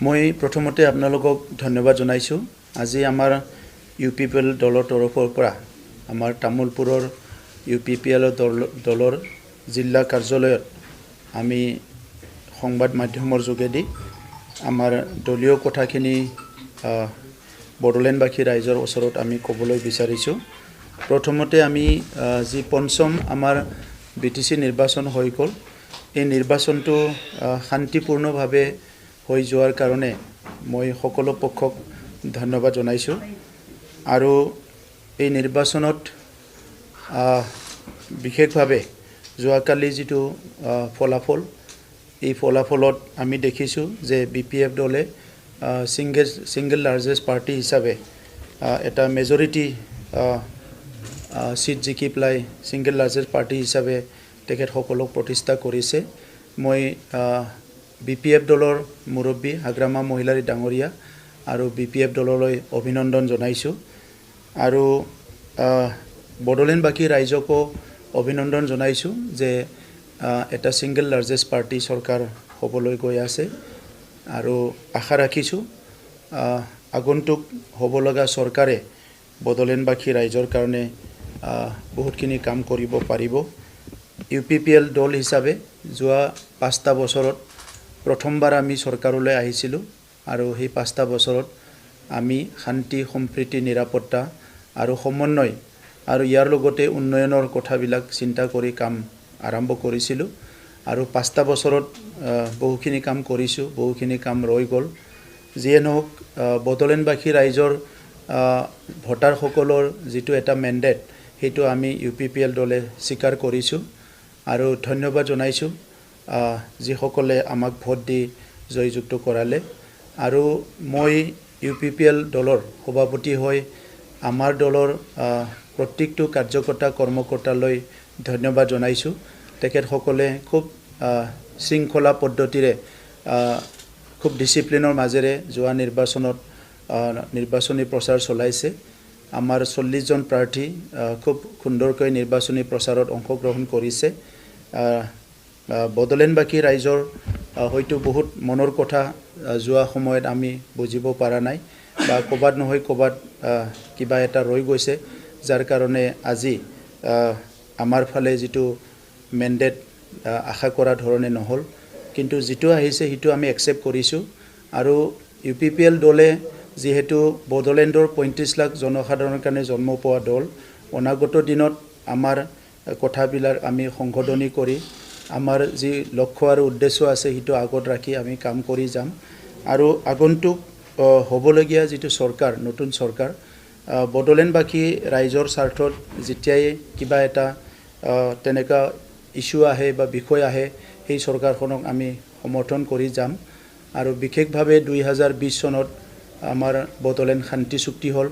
মই প্ৰথমতে আপোনালোকক ধন্যবাদ জনাইছোঁ। আজি আমাৰ UPPL দলৰ তৰফৰ পৰা আমাৰ তামুলপুৰৰ UPPL দলৰ জিলা কাৰ্যালয়ত আমি সংবাদ মাধ্যমৰ যোগেদি আমাৰ দলীয় কথাখিনি বড়োলেণ্ডবাসী ৰাইজৰ ওচৰত আমি ক'বলৈ বিচাৰিছোঁ। প্ৰথমতে আমি যি পঞ্চম আমাৰ BTC নিৰ্বাচন হৈ গ'ল, এই নিৰ্বাচনটো শান্তিপূৰ্ণভাৱে হৈ যোৱাৰ কাৰণে মই সকলো পক্ষক ধন্যবাদ জনাইছোঁ। আৰু এই নিৰ্বাচনত বিশেষভাৱে যোৱাকালি যিটো ফলাফল, এই ফলাফলত আমি দেখিছোঁ যে BPF দলে ছিংগল লাৰ্জেষ্ট পাৰ্টি হিচাপে এটা মেজৰিটি সিট জিকি পেলাই ছিংগল লাৰ্জেষ্ট পাৰ্টি হিচাপে তেখেতসকলক প্ৰতিষ্ঠা কৰিছে। মই BPF দলৰ মুৰব্বী হাগ্ৰামা মহিলাৰী ডাঙৰীয়া আৰু BPF দললৈ অভিনন্দন জনাইছোঁ। আৰু বড়োলেণ্ডবাসী ৰাইজকো অভিনন্দন জনাইছোঁ যে এটা ছিংগল লাৰ্জেষ্ট পাৰ্টি চৰকাৰ হ'বলৈ গৈ আছে। আৰু আশা ৰাখিছোঁ আগন্তুক হ'ব লগা চৰকাৰে বড়োলেণ্ডবাসী ৰাইজৰ কাৰণে বহুতখিনি কাম কৰিব পাৰিব। UPPL দল হিচাপে যোৱা 5টা বছৰত প্ৰথমবাৰ আমি চৰকাৰলৈ আহিছিলোঁ আৰু সেই 5টা বছৰত আমি শান্তি সম্প্ৰীতি নিৰাপত্তা আৰু সমন্বয় আৰু ইয়াৰ লগতে উন্নয়নৰ কথাবিলাক চিন্তা কৰি কাম আৰম্ভ কৰিছিলোঁ। আৰু 5টা বছৰত বহুখিনি কাম কৰিছোঁ, বহুখিনি কাম ৰৈ গ'ল। যিয়ে নহওক বড়োলেণ্ডবাসী ৰাইজৰ ভোটাৰসকলৰ যিটো এটা মেণ্ডেট, সেইটো আমি UPPL দলে স্বীকাৰ কৰিছোঁ আৰু ধন্যবাদ জনাইছোঁ যিসকলে আমাক ভোট দি জয়যুক্ত কৰালে। আৰু মই UPPL দলৰ সভাপতি হৈ আমাৰ দলৰ প্ৰত্যেকটো কাৰ্যকৰ্তা কৰ্মকৰ্তালৈ ধন্যবাদ জনাইছোঁ। তেখেতসকলে খুব শৃংখলা পদ্ধতিৰে খুব ডিচিপ্লিনৰ মাজেৰে যোৱা নিৰ্বাচনত নিৰ্বাচনী প্ৰচাৰ চলাইছে। আমাৰ 40জন প্ৰাৰ্থী খুব সুন্দৰকৈ নিৰ্বাচনী প্ৰচাৰত অংশগ্ৰহণ কৰিছে। বড়োলেণ্ডবাসী ৰাইজৰ হয়তো বহুত মনৰ কথা যোৱা সময়ত আমি বুজিব পৰা নাই বা ক'ৰবাত নহয় ক'ৰবাত কিবা এটা ৰৈ গৈছে, যাৰ কাৰণে আজি আমাৰ ফালে যিটো মেণ্ডেট আশা কৰা ধৰণে নহ'ল, কিন্তু যিটো আহিছে সেইটো আমি একচেপ্ট কৰিছোঁ। আৰু UPPL দলে যিহেতু বড়োলেণ্ডৰ 35 লাখ জনসাধাৰণৰ কাৰণে জন্ম পোৱা দল, অনাগত দিনত আমাৰ কথাবিলাক আমি সংশোধনী কৰি আমাৰ যি লক্ষ্য আৰু উদ্দেশ্য আছে সেইটো আগত ৰাখি আমি কাম কৰি যাম। আৰু আগন্তুক হ'বলগীয়া যিটো চৰকাৰ, নতুন চৰকাৰ, বড়োলেণ্ডবাসী ৰাইজৰ স্বাৰ্থত যেতিয়াই কিবা এটা তেনেকুৱা ইছ্যু আহে বা বিষয় আহে, সেই চৰকাৰখনক আমি সমৰ্থন কৰি যাম। আৰু বিশেষভাৱে 2020 চনত আমাৰ বড়োলেণ্ড শান্তি চুক্তি হ'ল।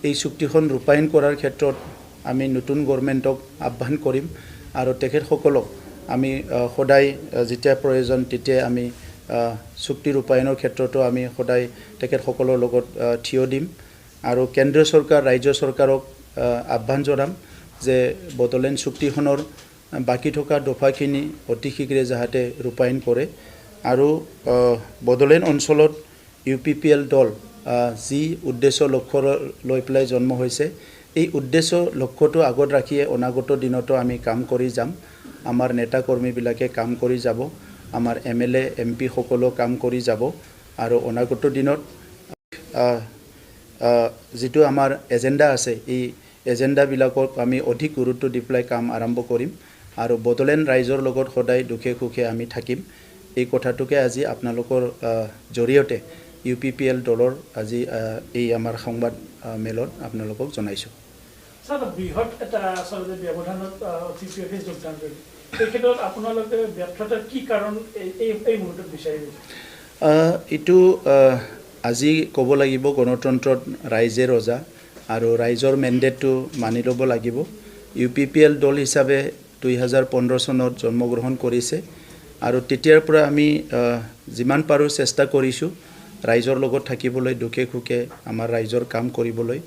এই চুক্তিখন ৰূপায়ণ কৰাৰ ক্ষেত্ৰত আমি নতুন গভৰ্ণমেণ্টক আহ্বান কৰিম আৰু তেখেতসকলক আমি সদায় যেতিয়া প্ৰয়োজন তেতিয়াই আমি চুক্তি ৰূপায়ণৰ ক্ষেত্ৰতো আমি সদায় তেখেতসকলৰ লগত থিয় দিম। আৰু কেন্দ্ৰীয় চৰকাৰ, ৰাজ্য চৰকাৰক আহ্বান জনাম যে বড়োলেণ্ড চুক্তিখনৰ বাকী থকা দফাখিনি অতি শীঘ্ৰে যাতে ৰূপায়ণ কৰে। আৰু বড়োলেণ্ড অঞ্চলত UPPL দল যি উদ্দেশ্য লক্ষ্য লৈ পেলাই জন্ম হৈছে, এই উদ্দেশ্য লক্ষ্যটো আগত ৰাখিয়ে অনাগত দিনতো আমি কাম কৰি যাম। আমাৰ নেতা কৰ্মীবিলাকে কাম কৰি যাব, আমাৰ MLA MP সকলেও কাম কৰি যাব। আৰু অনাগত দিনত যিটো আমাৰ এজেণ্ডা আছে, এই এজেণ্ডাবিলাকক আমি অধিক গুৰুত্ব দি পেলাই কাম আৰম্ভ কৰিম আৰু বড়োলেণ্ড ৰাইজৰ লগত সদায় দুখে সুখে আমি থাকিম। এই কথাটোকে আজি আপোনালোকৰ জৰিয়তে UPPL দলৰ আজি এই আমাৰ সংবাদ মেলত আপোনালোকক জনাইছোঁ। বৃহৎ এটা আচলতে ব্যৱধানত UPPF যোগদান কৰিলে, এই ক্ষেত্ৰত আপোনালোকে ব্যৰ্থতাৰ কি কাৰণ এই মুহূৰ্তত বিচাৰি গৈছে? এইটো আজি ক'ব লাগিব, গণতন্ত্ৰত ৰাইজে ৰজা আৰু ৰাইজৰ মেণ্ডেটটো মানি ল'ব লাগিব। UPPL দল হিচাপে 2015 চনত জন্মগ্ৰহণ কৰিছে আৰু তেতিয়াৰ পৰা আমি যিমান পাৰোঁ চেষ্টা কৰিছোঁ ৰাইজৰ লগত থাকিবলৈ, দুখে সুখে আমাৰ ৰাইজৰ কাম কৰিবলৈ,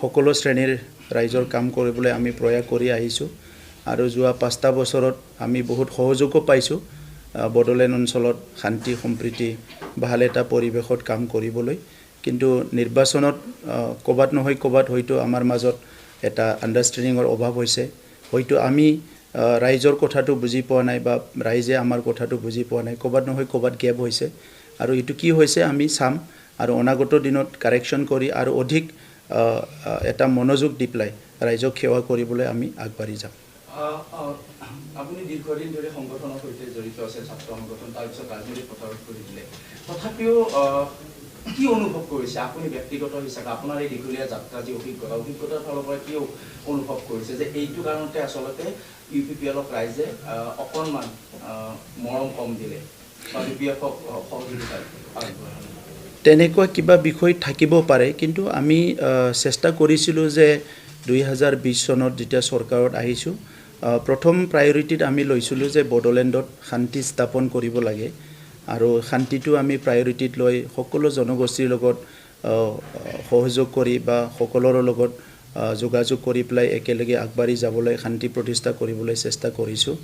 সকলো শ্ৰেণীৰ ৰাইজৰ কাম কৰিবলৈ আমি প্ৰয়াস কৰি আহিছোঁ। আৰু যোৱা 5টা বছৰত আমি বহুত সহযোগো পাইছোঁ বড়োলেণ্ড অঞ্চলত শান্তি সম্প্ৰীতি ভাল এটা পৰিৱেশত কাম কৰিবলৈ কিন্তু নিৰ্বাচনত ক'বাত নহয় ক'বাত হয়তো আমাৰ মাজত এটা আণ্ডাৰষ্টেণ্ডিঙৰ অভাৱ হৈছে হয়তো আমি ৰাইজৰ কথাটো বুজি পোৱা নাই বা ৰাইজে আমাৰ কথাটো বুজি পোৱা নাই ক'বাত নহয় ক'বাত গেপ হৈছে আৰু এইটো কি হৈছে আমি চাম আৰু অনাগত দিনত কাৰেকশ্যন কৰি আৰু অধিক এটা মনোযোগ দি পেলাই ৰাইজক সেৱা কৰিবলৈ আমি আগবাঢ়ি যাম আপুনি দীৰ্ঘদিন ধৰি সংগঠনৰ সৈতে জড়িত আছে ছাত্ৰ সংগঠন তাৰপিছত ৰাজনৈতিক পথাৰত কৰি দিলে তথাপিও কি অনুভৱ কৰিছে আপুনি ব্যক্তিগত হিচাপে আপোনাৰ এই দীঘলীয়া যাত্ৰা যি অভিজ্ঞতাৰ ফালৰ পৰা কি অনুভৱ কৰিছে যে এইটো কাৰণতে আচলতে UPPLক ৰাইজে অকণমান মৰম কম দিলে বা UPF-ক সহযোগিতা আগবঢ়ালে তেনেকুৱা কিবা বিষয় থাকিব পাৰে কিন্তু আমি চেষ্টা কৰিছিলোঁ যে 2020 চনত যেতিয়া চৰকাৰত আহিছোঁ প্ৰথম প্ৰায়ৰিটিত আমি লৈছিলোঁ যে বড়োলেণ্ডত শান্তি স্থাপন কৰিব লাগে আৰু শান্তিটো আমি প্ৰায়ৰিটিত লৈ সকলো জনগোষ্ঠীৰ লগত সহযোগ কৰি বা সকলোৰে লগত যোগাযোগ কৰি পেলাই একেলগে আগবাঢ়ি যাবলৈ শান্তি প্ৰতিষ্ঠা কৰিবলৈ চেষ্টা কৰিছোঁ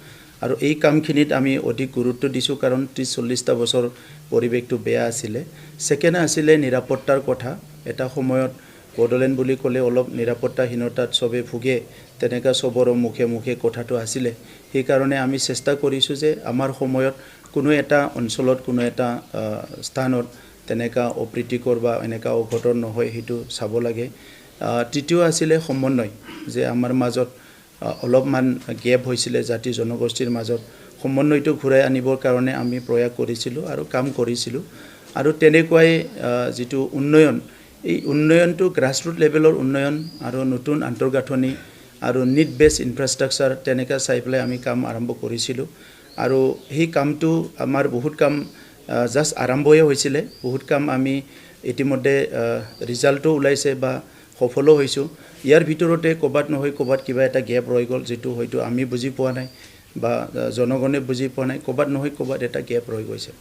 আৰু এই কামখিনিত আমি অধিক গুৰুত্ব দিছোঁ কাৰণ 30-40টা বছৰ পৰিৱেশটো বেয়া আছিলে ছেকেণ্ড আছিলে নিৰাপত্তাৰ কথা এটা সময়ত বড়োলেণ্ড বুলি ক'লে অলপ নিৰাপত্তাহীনতাত চবে ভোগে তেনেকুৱা চবৰে মুখে মুখে কথাটো আছিলে সেইকাৰণে আমি চেষ্টা কৰিছোঁ যে আমাৰ সময়ত কোনো এটা অঞ্চলত কোনো এটা স্থানত তেনেকুৱা অপ্ৰীতিকৰ বা এনেকুৱা অঘটন নহয় সেইটো চাব লাগে তৃতীয় আছিলে সমন্বয় যে আমাৰ মাজত অলপমান গেপ হৈছিলে জাতি জনগোষ্ঠীৰ মাজত সমন্বয়টো ঘূৰাই আনিবৰ কাৰণে আমি প্ৰয়াস কৰিছিলোঁ আৰু কাম কৰিছিলোঁ আৰু তেনেকুৱাই যিটো উন্নয়ন এই উন্নয়নটো গ্ৰাছৰুট লেভেলৰ উন্নয়ন আৰু নতুন আন্তঃগাঁথনি আৰু নিড বেছ ইনফ্ৰাষ্ট্ৰাকচাৰ তেনেকুৱা চাই পেলাই আমি কাম আৰম্ভ কৰিছিলোঁ আৰু সেই কামটো আমাৰ বহুত কাম জাষ্ট আৰম্ভহে হৈছিলে বহুত কাম আমি ইতিমধ্যে ৰিজাল্টো ওলাইছে বা সফলো হৈছোঁ ইয়াৰ ভিতৰতে ক'বাত নহয় ক'বাত কিবা এটা গেপ ৰৈ গ'ল যিটো হয়তো আমি বুজি পোৱা নাই বা জনগণে বুজি পোৱা নাই ক'বাত নহয় ক'বাত এটা গেপ ৰৈ গৈছে